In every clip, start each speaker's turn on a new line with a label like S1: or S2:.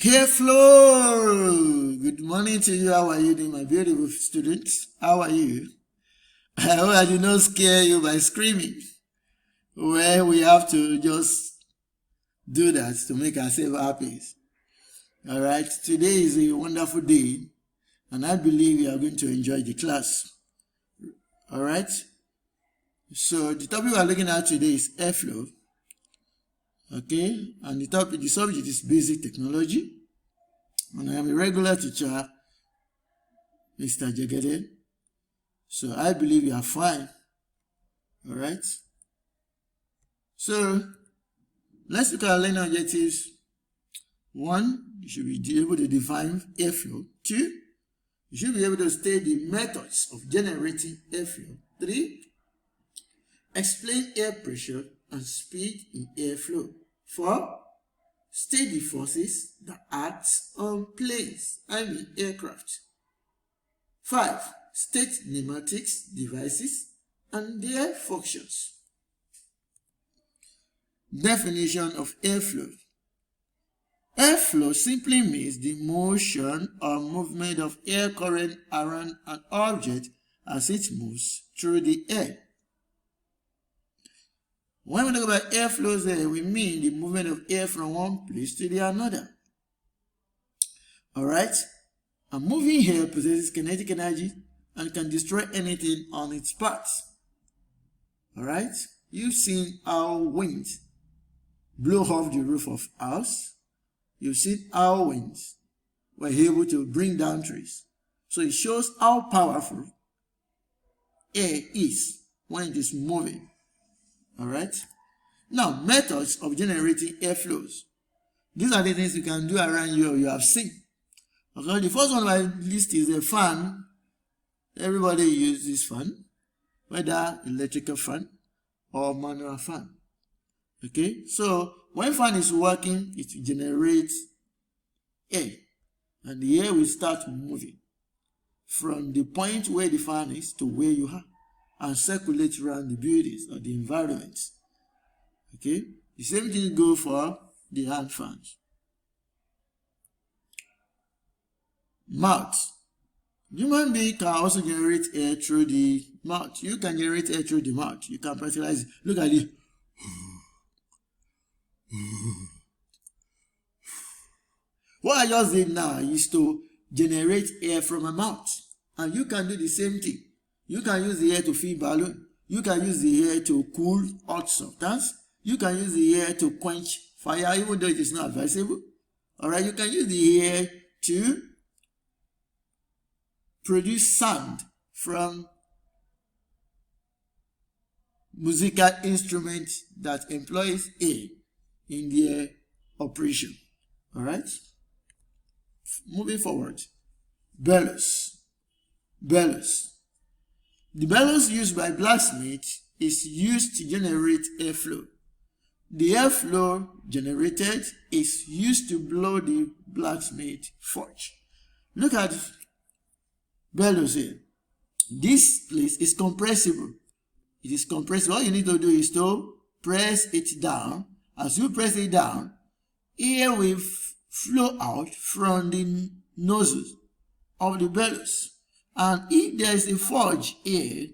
S1: Airflow! Good morning to you. How are you doing, my beautiful students? How are you? I hope I did not scare you by screaming. Well, we have to just do that to make ourselves happy. Alright, today is a wonderful day, and I believe you are going to enjoy the class. Alright, so the topic we are looking at today is airflow. Okay, and the subject is basic technology. And I am a regular teacher, Mr. Jagede. So I believe you are fine. Alright. So let's look at our learning objectives. 1, you should be able to define airflow. 2, you should be able to state the methods of generating airflow. 3, explain air pressure and speed in airflow. 4, state the forces that act on planes, aircraft. 5, state pneumatics devices and their functions. Definition of airflow. Airflow simply means the motion or movement of air current around an object as it moves through the air. When we talk about airflows there, we mean the movement of air from one place to the another. Alright? A moving air possesses kinetic energy and can destroy anything on its path. Alright? You've seen how winds blow off the roof of a house. You've seen how winds were able to bring down trees. So it shows how powerful air is when it is moving. Alright? Now, methods of generating airflows. These are the things you can do around you or you have seen. Okay, the first one on my list is a fan. Everybody uses fan, whether electrical fan or manual fan. Okay, so when fan is working, it generates air, and the air will start moving from the point where the fan is to where you are and circulate around the buildings or the environment. Okay, the same thing goes for the hand fans. Mouth. Human being can also generate air through the mouth. You can generate air through the mouth. You can pressurize it. Look at it. What I just did now is to generate air from my mouth. And you can do the same thing. You can use the air to fill balloon. You can use the air to cool hot substance. You can use the air to quench fire, even though it is not advisable. Alright, you can use the air to produce sound from musical instruments that employs air in their operation. Alright? Moving forward. Bellows. Bellows. The bellows used by blacksmiths is used to generate airflow. The airflow generated is used to blow the blacksmith forge. Look at bellows here. This place is compressible. It is compressible. All you need to do is to press it down. As you press it down, air will flow out from the nozzles of the bellows. And if there is a forge here,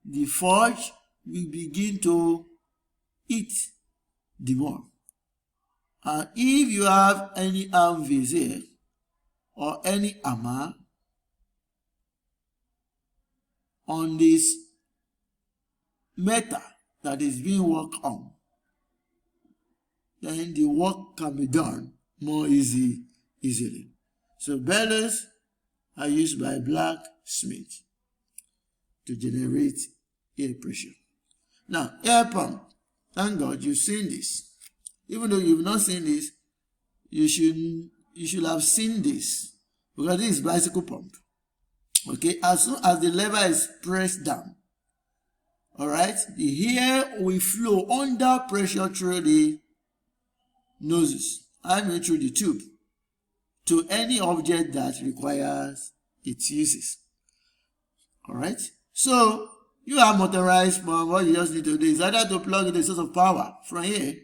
S1: the forge will begin to eat the more. And if you have any anvils here or any hammer on this metal that is being worked on, then the work can be done more easily. So bellows are used by blacksmiths to generate air pressure. Now, air pump. Thank God you've seen this. Even though you've not seen this, you should have seen this, because this is bicycle pump. Okay, as soon as the lever is pressed down, alright, the air will flow under pressure through the noses, through the tube, to any object that requires its uses. Alright, so you have motorized pump. What you just need to do is either to plug in a source of power from here,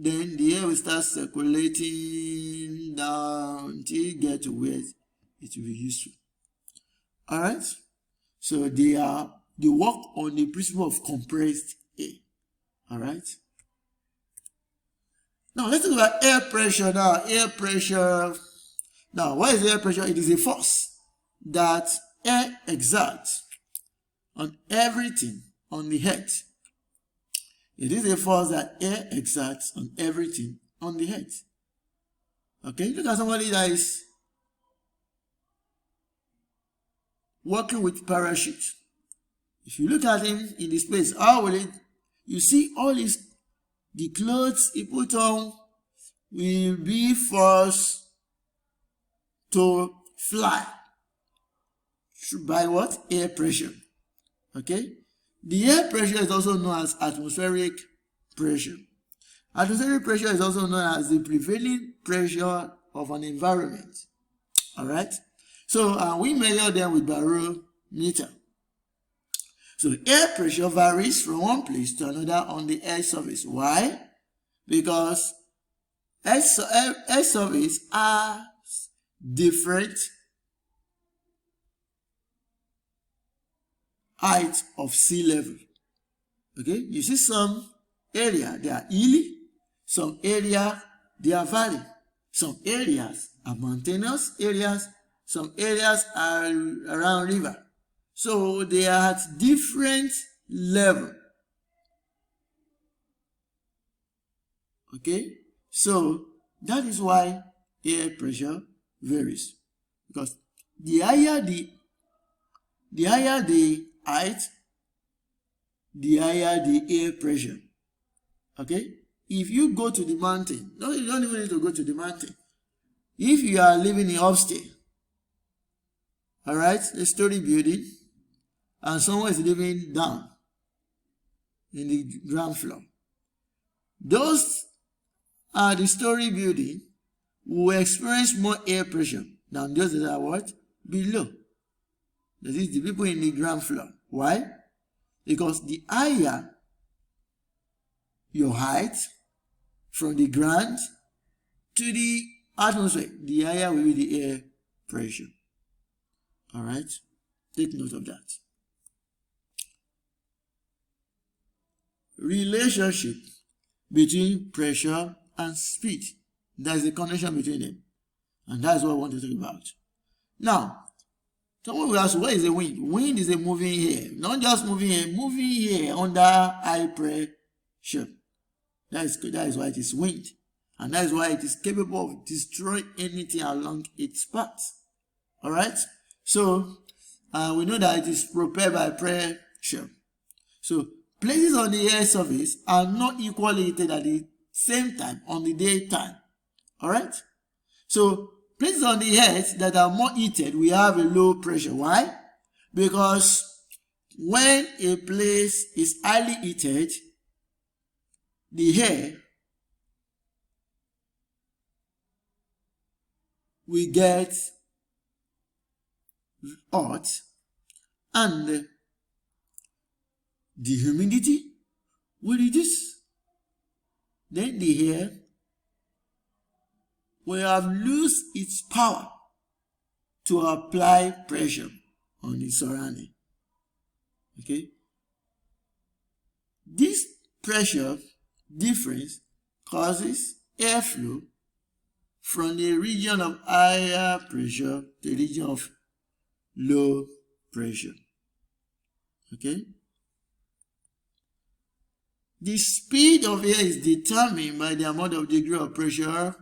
S1: then the air will start circulating down until you get to where it will be useful. All right? So they work on the principle of compressed air. All right? Now let's talk about air pressure now. Air pressure. Now, what is air pressure? It is a force that air exerts on everything on the earth. It is a force that air exerts on everything on the earth. Okay, look at somebody that is working with parachute. If you look at him in the space, how will it? You see all the clothes he put on will be forced to fly by what? Air pressure. Okay? The air pressure is also known as atmospheric pressure. Atmospheric pressure is also known as the prevailing pressure of an environment. Alright? So we measure them with barometer. So air pressure varies from one place to another on the air surface. Why? Because air surface are different height of sea level. Okay, you see some area they are hilly, some area they are valley, some areas are mountainous areas, some areas are around river. So they are at different level. Okay, so that is why air pressure varies, because the higher the height, the higher the air pressure. Okay, if you go to the mountain, no, you don't even need to go to the mountain. If you are living in upstairs, all right, a story building, and someone is living down in the ground floor, those are the story building will experience more air pressure than those that are what? Below. That is the people in the ground floor. Why? Because the higher your height from the ground to the atmosphere, the higher will be the air pressure. Alright? Take note of that. Relationship between pressure and speed. There is a connection between them. And that's what I want to talk about. Now, someone will ask, what is a wind? Wind is a moving air. Not just moving air under high pressure. That is why it is wind. And that is why it is capable of destroying anything along its path. Alright? So, we know that it is propelled by pressure. So, places on the air surface are not equally heated at the same time on the daytime. Alright? So, places on the earth that are more heated, we have a low pressure. Why? Because when a place is highly heated, the air will get hot and the humidity will reduce. Then the air will have lost its power to apply pressure on the surrounding. Okay? This pressure difference causes airflow from the region of higher pressure to the region of low pressure. Okay? The speed of air is determined by the amount of degree of pressure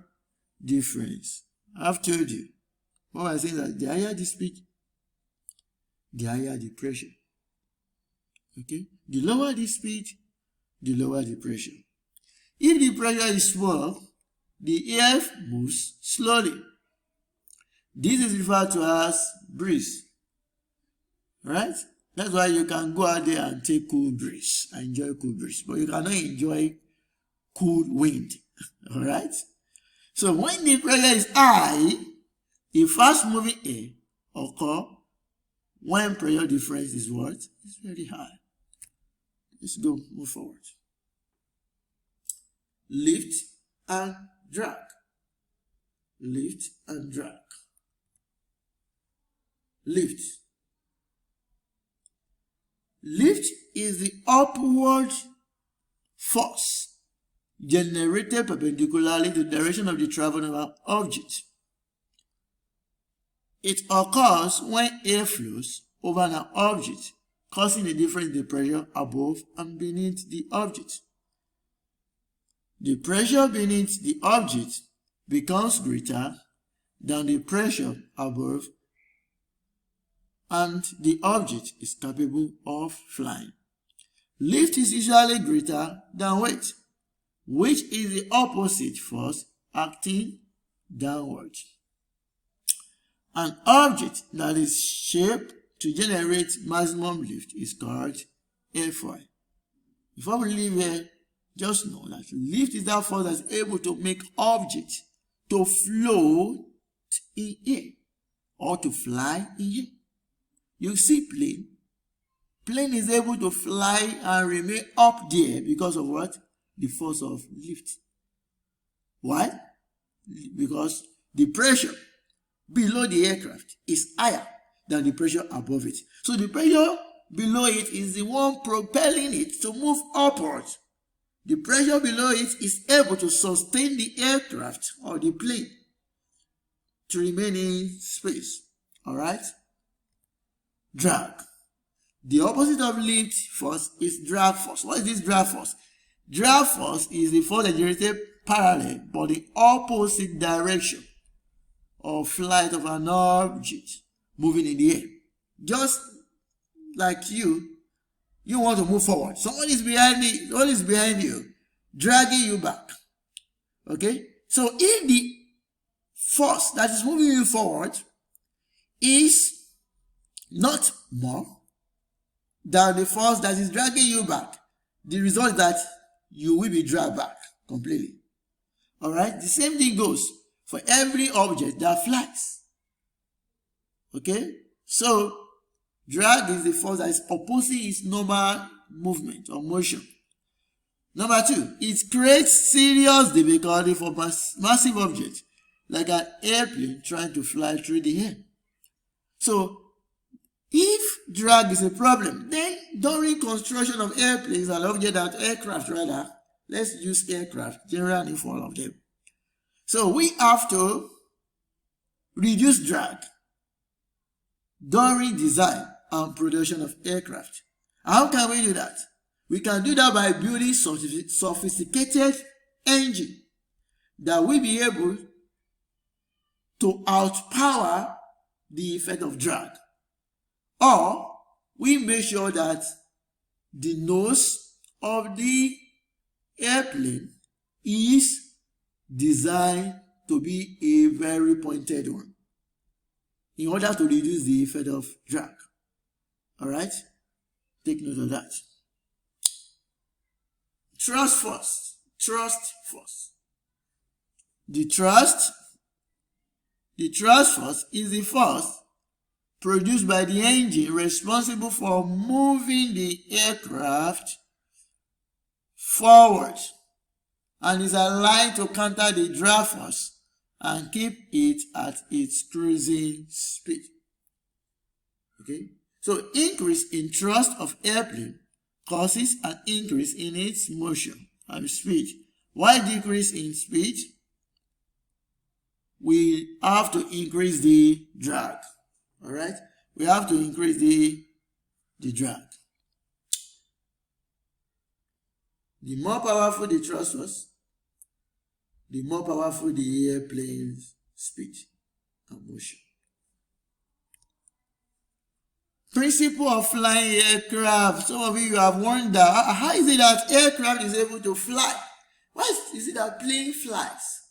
S1: difference. I've told you. What I saying that the higher the speed, the higher the pressure. Okay? The lower the speed, the lower the pressure. If the pressure is small, the air moves slowly. This is referred to as breeze. Right? That's why you can go out there and take cool breeze, enjoy cool breeze, but you cannot enjoy cool wind. Alright? So when the pressure is high, a fast moving air occurs when pressure difference is what? It's very high. Let's go, move forward. lift and drag. Lift and drag. Lift. Lift is the upward force generated perpendicularly to the direction of the travel of an object. It occurs when air flows over an object, causing a difference in the pressure above and beneath the object. The pressure beneath the object becomes greater than the pressure above, and the object is capable of flying. Lift is usually greater than weight, which is the opposite force acting downward. An object that is shaped to generate maximum lift is called airfoil. Before we leave here, just know that lift is that force that is able to make objects to float in air or to fly in air. You see plane. Plane is able to fly and remain up there because of what? The force of lift. Why? Because the pressure below the aircraft is higher than the pressure above it. So the pressure below it is the one propelling it to move upwards. The pressure below it is able to sustain the aircraft or the plane to remain in space. Alright? Drag. The opposite of lift force is drag force. What is this drag force? Drag force is the force that generated parallel but the opposite direction of flight of an object moving in the air. Just like you want to move forward. Someone is behind me, someone is behind you, dragging you back. Okay? So if the force that is moving you forward is not more than the force that is dragging you back, the result is that you will be dragged back completely. Alright? The same thing goes for every object that flies. Okay? So, drag is the force that is opposing its normal movement or motion. Number 2, it creates serious difficulty for massive objects like an airplane trying to fly through the air. So, if drag is a problem, then during construction of airplanes and aircraft rather, let's use aircraft, general name for all of them. So we have to reduce drag during design and production of aircraft. How can we do that? We can do that by building sophisticated engine that will be able to outpower the effect of drag. Or we make sure that the nose of the airplane is designed to be a very pointed one in order to reduce the effect of drag. Alright? Take note of that. Thrust force. Thrust force. The thrust force is the force produced by the engine responsible for moving the aircraft forward and is aligned to counter the drag force and keep it at its cruising speed. Okay? So increase in thrust of airplane causes an increase in its motion and speed. While decrease in speed, we have to increase the drag. Alright? We have to increase the drag. The more powerful the thrust force, the more powerful the airplane's speed and motion. Principle of flying aircraft. Some of you have wondered, how is it that aircraft is able to fly? Why is it that plane flies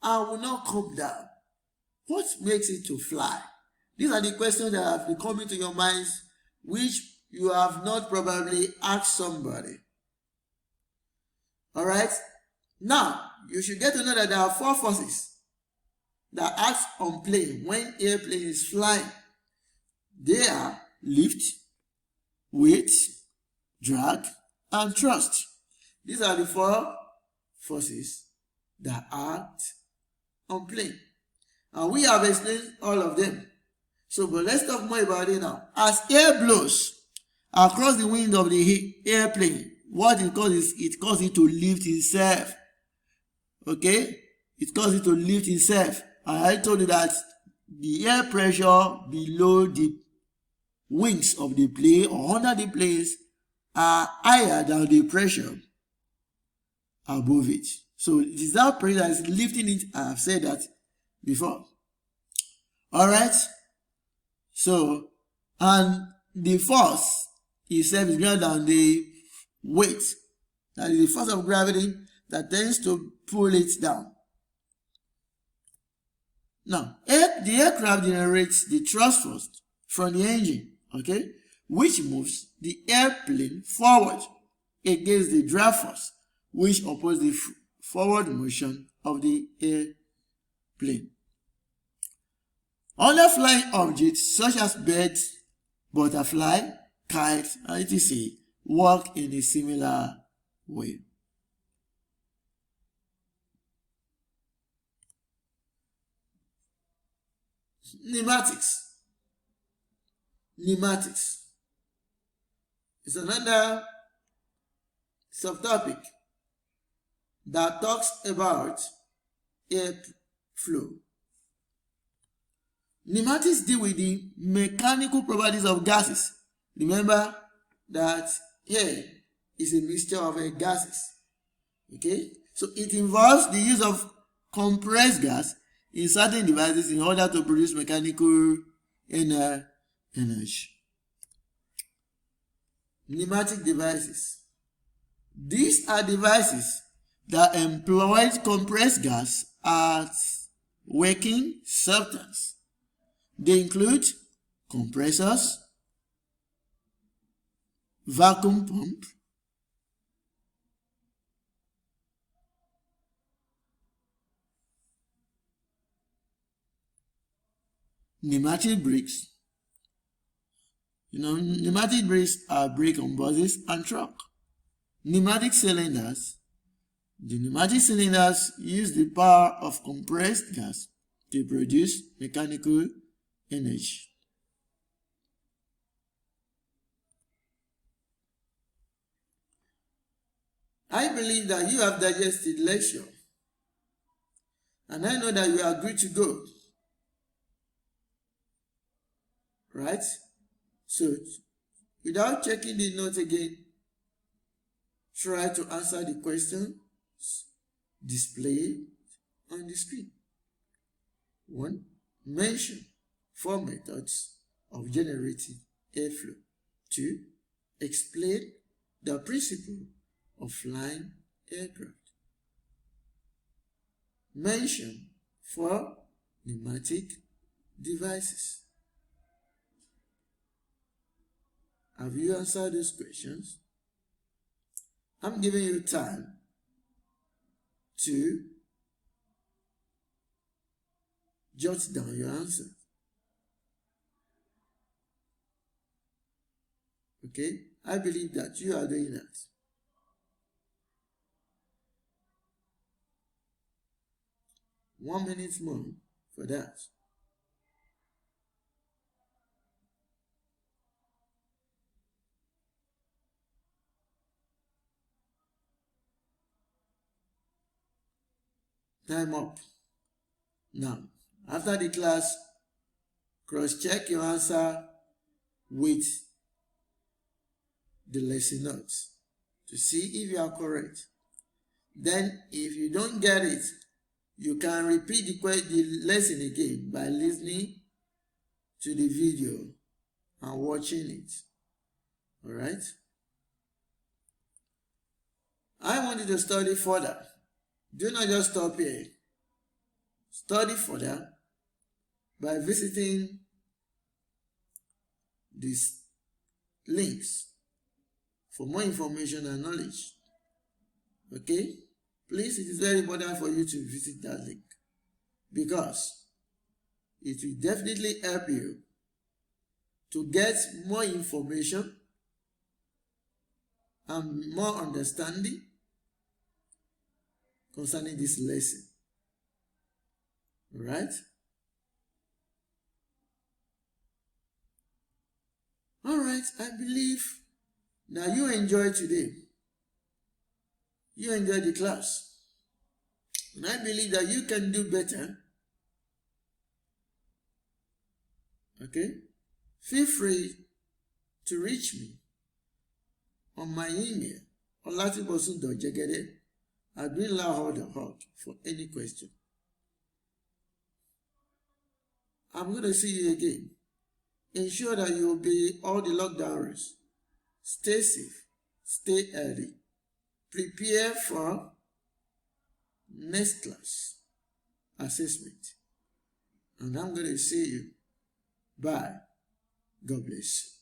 S1: and will not come down? What makes it to fly? These are the questions that have been coming to your minds, which you have not probably asked somebody. Alright? Now, you should get to know that there are 4 forces that act on plane when airplane is flying. They are lift, weight, drag, and thrust. These are the 4 forces that act on plane. And we have explained all of them. So, but let's talk more about it now. As air blows across the wing of the airplane, what it causes is it causes it to lift itself. Okay? It causes it to lift itself. And I told you that the air pressure below the wings of the plane or under the planes are higher than the pressure above it. So it is that pressure that is lifting it. I have said that before. Alright? So, and the force itself is greater than the weight. That is the force of gravity that tends to pull it down. Now, the aircraft generates the thrust force from the engine, okay, which moves the airplane forward against the drag force, which opposes the forward motion of the airplane. Other flying objects such as birds, butterfly, kites, and etc. work in a similar way. Pneumatics. Pneumatics is another subtopic that talks about airflow. Pneumatics deal with the mechanical properties of gases. Remember that air is a mixture of gases. Okay? So it involves the use of compressed gas in certain devices in order to produce mechanical energy. Pneumatic devices. These are devices that employ compressed gas as working substance. They include compressors, vacuum pump, pneumatic brakes. Pneumatic brakes are brake on buses and trucks. Pneumatic cylinders. The pneumatic cylinders use the power of compressed gas to produce mechanical energy. I believe that you have digested lecture, and I know that you are good to go. Right? So, without checking the note again, try to answer the questions displayed on the screen. 1. Mention 4 methods of generating airflow. 2. Explain the principle of flying aircraft. Mention 4 pneumatic devices. Have you answered those questions? I'm giving you time to jot down your answer. Okay? I believe that you are doing that. One minute more for that. Time up. Now, after the class, cross-check your answer with the lesson notes to see if you are correct. Then, if you don't get it, you can repeat the lesson again by listening to the video and watching it. Alright? I want you to study further. Do not just stop here. Study further by visiting these links for more information and knowledge. Okay? Please, it is very important for you to visit that link because it will definitely help you to get more information and more understanding concerning this lesson. All right? All right, I believe now you enjoyed today. You enjoyed the class. And I believe that you can do better. Okay? Feel free to reach me on my email, olatibosun.jegede@greenland.org for any question. I'm going to see you again. Ensure that you obey all the lockdown rules. Stay safe. Stay healthy. Prepare for next class assessment. And I'm going to see you. Bye. God bless you.